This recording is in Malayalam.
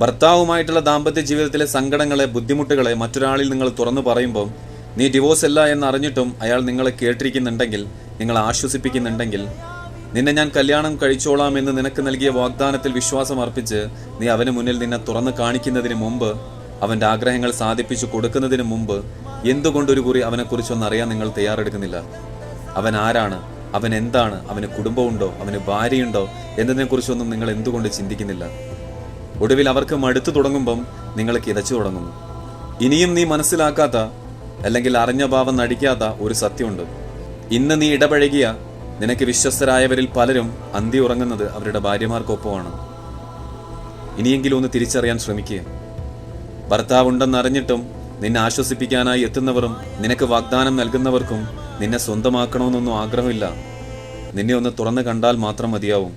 ഭർത്താവുമായിട്ടുള്ള ദാമ്പത്യ ജീവിതത്തിലെ സങ്കടങ്ങളെ, ബുദ്ധിമുട്ടുകളെ മറ്റൊരാളിൽ നിങ്ങൾ തുറന്നു പറയുമ്പോൾ നീ ഡിവോഴ്സ് അല്ല എന്നറിഞ്ഞിട്ടും അയാൾ നിങ്ങളെ കേട്ടിരിക്കുന്നുണ്ടെങ്കിൽ, നിങ്ങളെ ആശ്വസിപ്പിക്കുന്നുണ്ടെങ്കിൽ, നിന്നെ ഞാൻ കല്യാണം കഴിച്ചോളാം എന്ന് നിനക്ക് നൽകിയ വാഗ്ദാനത്തിൽ വിശ്വാസം അർപ്പിച്ച് നീ അവന് മുന്നിൽ നിന്നെ തുറന്നു കാണിക്കുന്നതിന് മുമ്പ്, അവന്റെ ആഗ്രഹങ്ങൾ സാധിപ്പിച്ചു കൊടുക്കുന്നതിന് മുമ്പ് എന്തുകൊണ്ടൊരു കുറി അവനെക്കുറിച്ചൊന്നും അറിയാൻ നിങ്ങൾ തയ്യാറെടുക്കുന്നില്ല? അവൻ ആരാണ്, അവൻ എന്താണ്, അവന് കുടുംബമുണ്ടോ, അവന് ഭാര്യയുണ്ടോ എന്നതിനെക്കുറിച്ചൊന്നും നിങ്ങൾ എന്തുകൊണ്ട് ചിന്തിക്കുന്നില്ല? ഒടുവിൽ അവർക്ക് മടുത്തു തുടങ്ങുമ്പം നിങ്ങൾ കിതച്ചു തുടങ്ങുന്നു. ഇനിയും നീ മനസ്സിലാക്കാത്ത, അല്ലെങ്കിൽ അറിഞ്ഞ ഭാവം നടിക്കാത്ത ഒരു സത്യമുണ്ട്. ഇന്ന് നീ ഇടപഴകിയ നിനക്ക് വിശ്വസ്തരായവരിൽ പലരും അന്തി ഉറങ്ങുന്നത് അവരുടെ ഭാര്യമാർക്കൊപ്പമാണ്. ഇനിയെങ്കിലും ഒന്ന് തിരിച്ചറിയാൻ ശ്രമിക്കുക. ഭർത്താവുണ്ടെന്നറിഞ്ഞിട്ടും നിന്നെ ആശ്വസിപ്പിക്കാനായി എത്തുന്നവരും നിനക്ക് വാഗ്ദാനം നൽകുന്നവർക്കും നിന്നെ സ്വന്തമാക്കണമെന്നൊന്നും ആഗ്രഹമില്ല. നിന്നെ ഒന്ന് തുറന്നു കണ്ടാൽ മാത്രം മതിയാവും.